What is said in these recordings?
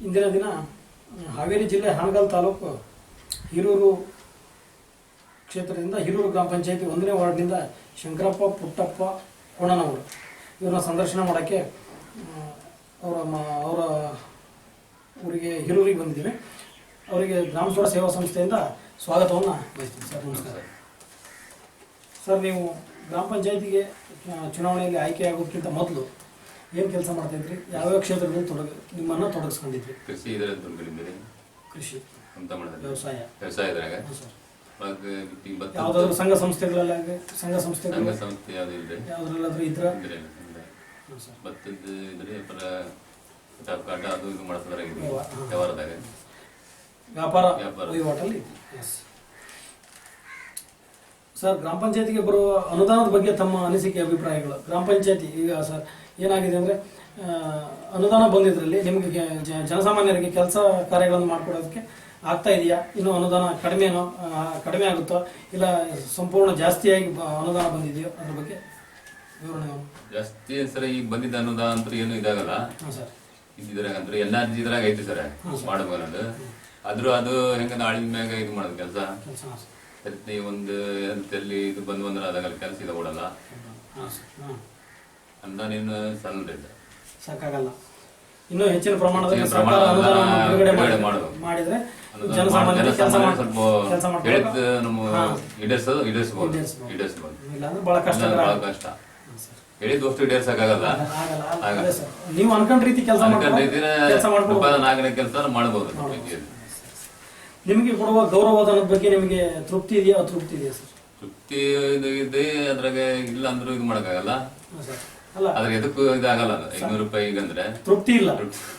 ಇಂದಿನ ದಿನ ಹಾವೇರಿ ಜಿಲ್ಲೆ ಹಾನಗಲ್ ತಾಲೂಕು ಹಿರೂರು ಕ್ಷೇತ್ರದಿಂದ ಹಿರೂರು ಗ್ರಾಮ ಪಂಚಾಯತಿ 1ನೇ ವಾರ್ಡ್ನಿಂದ ಶಂಕರಪ್ಪ ಪುಟ್ಟಪ್ಪ ಕೋಣನವರು ಇವರನ್ನ ಸಂದರ್ಶನ ಮಾಡೋಕ್ಕೆ ಅವರ ಊರಿಗೆ ಹಿರೂರಿಗೆ ಬಂದಿದ್ದೀವಿ. ಅವರಿಗೆ ಗ್ರಾಮ ಸ್ವರ ಸೇವಾ ಸಂಸ್ಥೆಯಿಂದ ಸ್ವಾಗತವನ್ನು ಬಯಸ್ತೀನಿ. ಸರ್ ನಮಸ್ಕಾರ. ಸರ್, ನೀವು ಗ್ರಾಮ ಪಂಚಾಯತಿಗೆ ಚುನಾವಣೆಯಲ್ಲಿ ಆಯ್ಕೆಯಾಗೋದಕ್ಕಿಂತ ಮೊದಲು ಏನು ಕೆಲಸ ಮಾಡ್ತಾ ಇದ್ರಿ? ಯಾವ್ಯಾವ ಕ್ಷೇತ್ರದಲ್ಲಿ ನಿಮ್ಮನ್ನು ತೊಡಗಿಸ್ಕೊಂಡಿದ್ರಿ? ಕೃಷಿ ಇದರಲ್ಲಿ ಕೃಷಿ, ವ್ಯವಸಾಯ ಯಾವುದಾದ್ರು ಸಂಘ ಸಂಸ್ಥೆಗಳಲ್ಲಿ ಸಂಘ ಸಂಸ್ಥೆ ಯಾವುದ್ರಲ್ಲಾದ್ರೂ ಇದ್ರ ಭತ್ತದ ಇದ್ರೆ ಕಾಟ ಅದು ಇದು ಮಾಡ್ತಾರೆ ವ್ಯವಹಾರದಾಗ ವ್ಯಾಪಾರ ವಹಿವಾಟಲ್ಲಿ. ಸರ್, ಗ್ರಾಮ ಪಂಚಾಯತಿಗೆ ಬರುವ ಅನುದಾನದ ಬಗ್ಗೆ ತಮ್ಮ ಅನಿಸಿಕೆ ಅಭಿಪ್ರಾಯಗಳು. ಗ್ರಾಮ ಪಂಚಾಯತಿ ಈಗ ಸರ್ ಏನಾಗಿದೆ ಅಂದರೆ ಅನುದಾನ ಬಂದಿದ್ರಲ್ಲಿ ನಿಮಗೆ ಜನಸಾಮಾನ್ಯರಿಗೆ ಕೆಲಸ ಕಾರ್ಯಗಳನ್ನು ಮಾಡಿಕೊಡೋದಕ್ಕೆ ಆಗ್ತಾ ಇದೆಯಾ? ಇನ್ನು ಅನುದಾನ ಕಡಿಮೆ ಆಗುತ್ತೋ ಇಲ್ಲ ಸಂಪೂರ್ಣ ಜಾಸ್ತಿಯಾಗಿ ಅನುದಾನ ಬಂದಿದೆಯೋ ಅದ್ರ ಬಗ್ಗೆ ವಿವರಣೆ. ಜಾಸ್ತಿ ಸರ್ ಈಗ ಬಂದಿದ್ದ ಅನುದಾನ ಅಂತ ಏನು ಇದಾಗಲ್ಲ. ಇದ್ರಾಗ ಅಂದ್ರೆ NRG ಇದ್ರಾಗ ಐತಿ ಸರ್ ಮಾಡಬಹುದು. ಆದ್ರೂ ಅದು ಹೆಂಗ ನಾಳಿನ ಮ್ಯಾಗ ಇದು ಮಾಡೋದು ಕೆಲಸ ಒಂದು ತಲ್ಲಿ ಇದು ಬಂದು ಅಂದ್ರೆ ಅದಾಗಲ್ಲ ಕೆಲಸ ಇದು ಕೊಡಲ್ಲ. ಅನುದಾನ ಏನು ಸಣ್ಣ ಸಾಕಾಗಲ್ಲ. ಇನ್ನೂ ಹೆಚ್ಚಿನ ಪ್ರಮಾಣದಲ್ಲಿ ಮಾಡಿದ್ರೆ ಜನಸಾಮಾನ್ಯರಿಗೆ ಬಹಳ ಕಷ್ಟ. ನೀವು ಅನ್ಕೊಂಡ ರೀತಿ ಕೆಲಸ ಮಾಡಬಹುದು. ನಿಮಗೆ ಕೊಡುವ ಗೌರವಧನದ ಬಗ್ಗೆ ನಿಮಗೆ ತೃಪ್ತಿ ಇದೆಯಾ ಅತೃಪ್ತಿ ಇದೆಯಾ ಸರ್? ತೃಪ್ತಿ ಇದೆ, ಅದ್ರಾಗ ಇಲ್ಲ ಅಂದ್ರೂ ಇದು ಮಾಡಕ್ಕಾಗಲ್ಲ. ಅದ್ರ ಎದಕ್ಕೂ ಇದಾಗಲ್ಲ. 500 ರೂಪಾಯಿ ಈಗಂದ್ರೆ ತೃಪ್ತಿ ಇಲ್ಲ.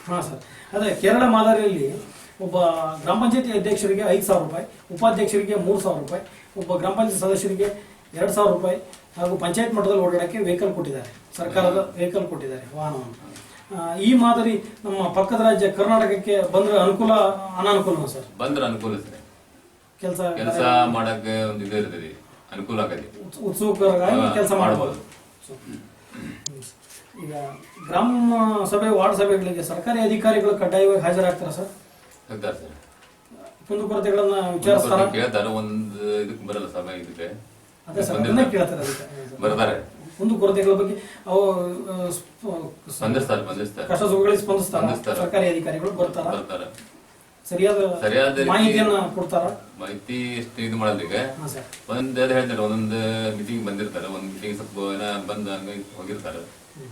ಹಾ ಸರ್, ಅದೇ ಕೇರಳ ಮಾದರಿಯಲ್ಲಿ ಒಬ್ಬ ಗ್ರಾಮ ಪಂಚಾಯತಿ ಅಧ್ಯಕ್ಷರಿಗೆ 5,000 ರೂಪಾಯಿ, ಉಪಾಧ್ಯಕ್ಷರಿಗೆ 3,000 ರೂಪಾಯಿ, ಒಬ್ಬ ಗ್ರಾಮ ಪಂಚಾಯತ್ ಸದಸ್ಯರಿಗೆ 2,000 ರೂಪಾಯಿ ಹಾಗೂ ಪಂಚಾಯತ್ ಮಟ್ಟದಲ್ಲಿ ಓಡಾಡಕ್ಕೆ ವೆಹಿಕಲ್ ಕೊಟ್ಟಿದ್ದಾರೆ. ಸರ್ಕಾರದ ವೆಹಿಕಲ್ ಕೊಟ್ಟಿದ್ದಾರೆ, ವಾಹನವನ್ನು. ಈ ಮಾದರಿ ನಮ್ಮ ಪಕ್ಕದ ರಾಜ್ಯ ಕರ್ನಾಟಕಕ್ಕೆ ಬಂದ್ರೆ ಅನುಕೂಲ ಅನಾನುಕೂಲ ಸರ್? ಬಂದ್ರೆ ಅನುಕೂಲ ಸರ್. ಕೆಲಸ ಮಾಡಕ್ಕೆ ಒಂದು ಇದು ಇರ್ತದೆ, ಅನುಕೂಲ ಆಗತ್ತೆ, ಉತ್ಸುಕರಾಗಿ ಕೆಲಸ ಮಾಡಬಹುದು. ಈಗ ಗ್ರಾಮ ಸಭೆ ವಾರ್ಡ್ ಸಭೆಗಳಿಗೆ ಸರ್ಕಾರಿ ಅಧಿಕಾರಿಗಳು ಕಡ್ಡಾಯವಾಗಿ ಹಾಜರಾಗ್ತಾರ ಸರ್? ಕುಂದುಕೊರತೆಗಳನ್ನ ವಿಚಾರಿಸ್ತಾರ? ಒಂದು ಇದಕ್ಕೆ ಬರಲ್ಲ ಸಭೆ, ಇದಕ್ಕೆ ಅದೇ ಸರ್ ಕೇಳ್ತಾರೆ. ಬರ್ತಾರೆ, ಕುಂದುಕೊರತೆಗಳ ಬಗ್ಗೆ ಅವು ಸ್ಪಂದಿಸ್ತಾರೆ, ಕಷ್ಟ ಸುಖಗಳಿಗೆ ಸ್ಪಂದಿಸ್ತಾರೆ. ಸರ್ಕಾರಿ ಅಧಿಕಾರಿಗಳು ಬರ್ತಾರೆ, ಸರಿಯಾದ ಮಾಹಿತಿಯನ್ನ ಕೊಡ್ತಾರ. ಮಾಹಿತಿ ಎಷ್ಟು ಇದು ಮಾಡೋದಕ್ಕೆ ಒಂದ್ ಹೇಳ್ತಾರೆ, ಒಂದೊಂದು ಮೀಟಿಂಗ್ ಬಂದಿರ್ತಾರೆ, ಒಂದ್ ಮೀಟಿಂಗ್ ಸ್ವಲ್ಪ ಬಂದ ಹೋಗಿರ್ತಾರೆ,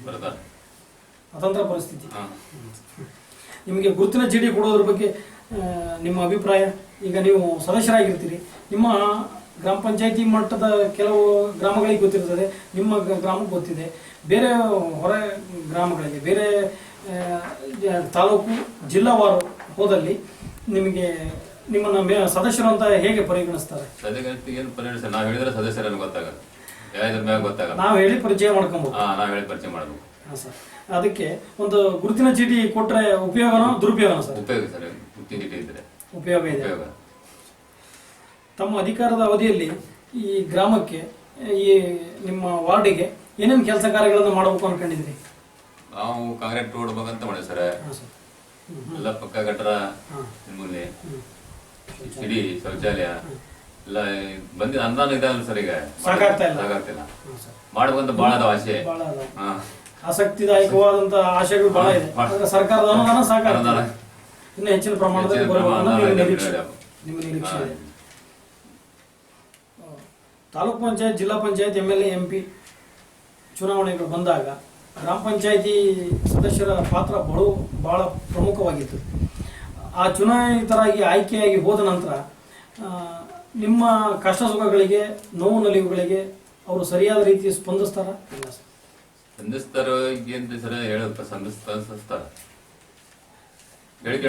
ಬರ್ತಾರೆ. ಅತಂತ್ರ ಪರಿಸ್ಥಿತಿ. ನಿಮಗೆ ಗುರುತಿನ ಚೀಟಿ ಕೊಡೋದ್ರ ಬಗ್ಗೆ ನಿಮ್ಮ ಅಭಿಪ್ರಾಯ? ಈಗ ನೀವು ಸದಸ್ಯರಾಗಿರ್ತೀರಿ, ನಿಮ್ಮ ಗ್ರಾಮ ಪಂಚಾಯತಿ ಮಟ್ಟದ ಕೆಲವು ಗ್ರಾಮಗಳಿಗೆ ಗೊತ್ತಿರ್ತದೆ, ನಿಮ್ಮ ಗ್ರಾಮಕ್ಕೆ ಗೊತ್ತಿದೆ. ಬೇರೆ ಹೊರ ಗ್ರಾಮಗಳಿಗೆ, ಬೇರೆ ತಾಲೂಕು ಜಿಲ್ಲಾವಾರು ಹೋದಲ್ಲಿ ನಿಮಗೆ ನಿಮ್ಮನ್ನ ಸದಸ್ಯರು ಅಂತ ಹೇಗೆ ಪರಿಗಣಿಸ್ತಾರೆ? ನಾವು ಹೇಳಿದ್ರೆ ಸದಸ್ಯರನ್ನು ಗೊತ್ತಾಗಲ್ಲ, ನಾವು ಹೇಳಿ ಪರಿಚಯ ಮಾಡ್ಕೊಬಹುದು. ಹಾಂ ಸರ್, ಅದಕ್ಕೆ ಒಂದು ಗುರುತಿನ ಚೀಟಿ ಕೊಟ್ರೆ ಉಪಯೋಗನೋ ದುರುಪಯೋಗನೋ ಸರ್? ಉಪಯೋಗ ಸರ್, ಗುರುತಿನ ಚೀಟಿ ಇದ್ರೆ ಉಪಯೋಗ ಇದೆ. ತಮ್ಮ ಅಧಿಕಾರದ ಅವಧಿಯಲ್ಲಿ ಈ ಗ್ರಾಮಕ್ಕೆ, ಈ ನಿಮ್ಮ ವಾರ್ಡಿಗೆ ಏನೇನು ಕೆಲಸ ಕಾರ್ಯಗಳನ್ನು ಮಾಡಬೇಕು ಅನ್ಕೊಂಡಿದ್ರಿ? ನಾವು ಕಾಂಕ್ರೀಟ್ ರೋಡ್ ಬೇಕಂತ ಮಾಡಿ ಸರ್, ಎಲ್ಲ ಪಕ್ಕ ಗಟ್ಟರ ನಿರ್ಮೂಲನೆ, ಸಿಡಿ ಶೌಚಾಲಯ ಎಲ್ಲ ಬಂದಿದೆ. ಅನುದಾನ ಇದಾಗಲ್ಲ ಸರ್, ಈಗ ಸಾಕಾಗ್ತಿಲ್ಲ. ಮಾಡ್ಬೇಕಂತ ಬಹಳ ಅದಾವ ಆಸೆ, ಆಸಕ್ತಿದಾಯಕವಾದಂತ ಆಶೆಗಳು ಬಹಳ ಇದೆ. ಸರ್ಕಾರದ ಅನುದಾನ ಸಾಕಾಗ್ತದೆ, ಇನ್ನು ಹೆಚ್ಚಿನ ಪ್ರಮಾಣದಲ್ಲಿ ನಿಮ್ಮ ನಿರೀಕ್ಷೆ ಇದೆ. ತಾಲೂಕ್ ಪಂಚಾಯತ್, ಜಿಲ್ಲಾ ಪಂಚಾಯತ್, MLA, MP ಚುನಾವಣೆಗಳು ಬಂದಾಗ ಗ್ರಾಮ ಪಂಚಾಯತಿ ಸದಸ್ಯರ ಪಾತ್ರ ಬಹಳ ಪ್ರಮುಖವಾಗಿತ್ತು. ಆ ಚುನಾಯಿತರಾಗಿ ಆಯ್ಕೆಯಾಗಿ ಹೋದ ನಂತರ ನಿಮ್ಮ ಕಷ್ಟ ಸುಖಗಳಿಗೆ, ನೋವು ನಲಿವುಗಳಿಗೆ ಅವರು ಸರಿಯಾದ ರೀತಿ ಸ್ಪಂದಿಸ್ತಾರ? ಸ್ಪಂದಿಸ್ತಾರೋ ಏನು ಸರ್ ಹೇಳಪ್ಪ, ಸ್ಪಂದಿಸ್ತಾರ.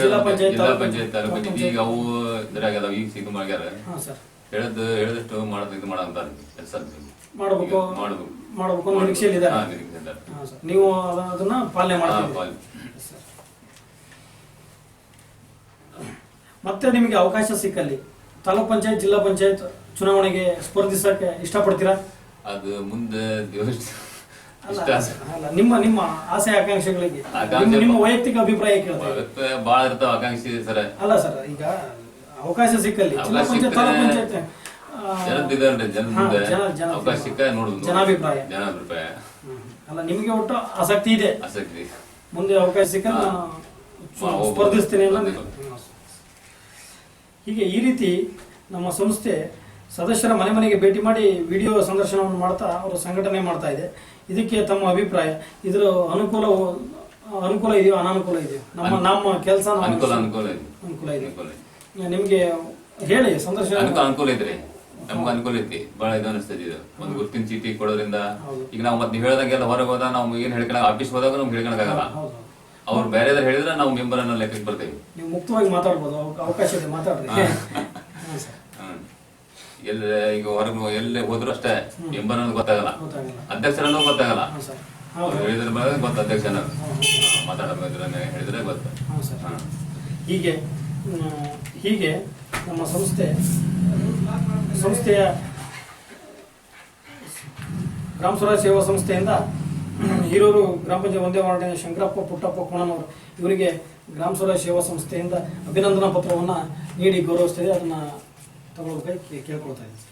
ಜಿಲ್ಲಾ ಪಂಚಾಯತ್, ಈಗ ಅವು ಇದ್ರಾಗ ಈಗ ಸಿದ್ದು ಮಾಡ್ಯಾರ, ಹೇಳದಷ್ಟು ಇದು ಮಾಡಂತ ಕೆಲಸ ಮಾಡಬೇಕು ನಿರೀಕ್ಷೆಯಲ್ಲಿ ಇದ್ದಾರೆ. ನೀವು ಅದನ್ನ ಪಾಲನೆ ಮಾಡ್ತೀರಿ. ಮತ್ತೆ ನಿಮಗೆ ಅವಕಾಶ ಸಿಕ್ಕಲ್ಲಿ ತಾಲೂಕ್ ಪಂಚಾಯತ್, ಜಿಲ್ಲಾ ಪಂಚಾಯತ್ ಚುನಾವಣೆಗೆ ಸ್ಪರ್ಧಿಸಕ್ಕೆ ಇಷ್ಟಪಡ್ತೀರಾ? ಅದು ಮುಂದೆ ಅಲ್ಲ ಇಷ್ಟ ಆಸೆ. ಅಲ್ಲ, ನಿಮ್ಮ ಆಸೆ ಆಕಾಂಕ್ಷೆಗಳಿಗೆ ಆಕಾಂಕ್ಷೆ ನಿಮ್ಮ ವೈಯಕ್ತಿಕ ಅಭಿಪ್ರಾಯ ಕೇಳ್ತಾ ಇದ್ದೀನಿ. ಇವತ್ತು ಬಾಳ ಇರ್ತಾವ ಆಕಾಂಕ್ಷಿ ಸರ್. ಅಲ್ಲ ಸರ್, ಈಗ ಅವಕಾಶ ಸಿಕ್ಕಲ್ಲಿ ಜಿಲ್ಲಾ ಅವಕಾಶ ಪಂಚಾಯತ್ ತಾಲೂಕ್ ಪಂಚಾಯತ್ ಜನದ ಇದಲ್ರಿ, ಜನದಿಂದ ಜನ ಅವಕಾಶ ಸಿಕ್ಕ ನೋಡುದು, ಜನಾಭಿಪ್ರಾಯ. ಜನಾಭಿಪ್ರಾಯ. ಅಲ್ಲ, ನಿಮಗೆ ಒಟ್ಟು ಆಸಕ್ತಿ ಇದೆ, ಆಸಕ್ತಿ. ಮುಂದೆ ಅವಕಾಶ ಸಿಕ್ಕ ಸ್ಪರ್ಧಿಸ್ತೀನಿ ಅನ್ನೋ ಹೀಗೆ ಈ ರೀತಿ ನಮ್ಮ ಸಂಸ್ಥೆ ಸದಸ್ಯರ ಮನೆ ಮನೆಗೆ ಭೇಟಿ ಮಾಡಿ ವಿಡಿಯೋ ಸಂದರ್ಶನವನ್ನು ಮಾಡ್ತಾ ಅವರು ಸಂಘಟನೆ ಮಾಡ್ತಾ ಇದೆ. ಇದಕ್ಕೆ ತಮ್ಮ ಅಭಿಪ್ರಾಯ, ಇದರ ಅನುಕೂಲ ಇದೆಯೋ ಅನಾನುಕೂಲ ಇದೆಯೋ? ನಮ್ಮ ಕೆಲಸ ಅನುಕೂಲ ಇದೆ. ನಿಮ್ಗೆ ಹೇಳಿ ಸಂದರ್ಶನ ಅನುಕೂಲ ಇದ್ರಿ, ನಮ್ಗೆ ಅನುಕೂಲ ಐತಿ. ಬಹಳ ಇದು ಅನಿಸ್ತದೆ. ಇದು ಒಂದು ಗುರ್ತಿನ ಚೀಟಿ ಕೊಡೋದ್ರಿಂದ ಈಗ ನಾವು ಮತ್ತೆ ನೀವು ಹೇಳ್ದಂಗೆಲ್ಲ ಹೊರಗೆ ಹೋದ ನಾವು ಏನ್ ಹೇಳ್ಕೊಳಕ್, ಆಫೀಸ್ ಹೋದಾಗ ನಮ್ಗೆ ಹೇಳ್ಕೊಳಕ್ಕಾಗಲ್ಲ. ಅವ್ರು ಬೇರೆ ಹೇಳಿದ್ರೆ ನಾವು ಮೆಂಬರ್ ಅನ್ನೋ ಲೆಕ್ಕಕ್ಕೆ ಬರ್ತೇವೆ. ನೀವು ಮುಕ್ತವಾಗಿ ಮಾತಾಡ್ಬೋದು, ಅವಕಾಶ ಇದೆ, ಮಾತಾಡ್ರಿ. ಎಲ್ಲ ಈಗ ಹೊರಗೆ ಎಲ್ಲೇ ಹೋದ್ರು ಅಷ್ಟೇ ಮೆಂಬರ್ ಅನ್ನೋದು ಗೊತ್ತಾಗಲ್ಲ, ಅಧ್ಯಕ್ಷರ ಅನ್ನೋದು ಗೊತ್ತಾಗಲ್ಲ. ಹೇಳಿದ್ರೆ ಗೊತ್ತ ಅಧ್ಯಕ್ಷ ಅನ್ನೋದು ಮಾತಾಡೋದ್ರ ಹೇಳಿದ್ರೆ ಗೊತ್ತ. ಹೀಗೆ ನಮ್ಮ ಸಂಸ್ಥೆಯ ಗ್ರಾಮ ಸ್ವರಾಜ್ ಸೇವಾ ಸಂಸ್ಥೆಯಿಂದ ಹಿರೂರು ಗ್ರಾಮ ಪಂಚಾಯತ್ ಒಂದೇ ವಾರ್ಡಿನ ಶಂಕರಪ್ಪ ಪುಟ್ಟಪ್ಪ ಕೋಣನವರು ಇವರಿಗೆ ಗ್ರಾಮ ಸ್ವರಾಜ್ ಸೇವಾ ಸಂಸ್ಥೆಯಿಂದ ಅಭಿನಂದನಾ ಪತ್ರವನ್ನು ನೀಡಿ ಗೌರವಿಸ್ತಿದೆ. ಅದನ್ನ ತಗೊಳ್ಬೇಕಾಗಿ ಕೇಳ್ಕೊಳ್ತಾ ಇದ್ದೀನಿ.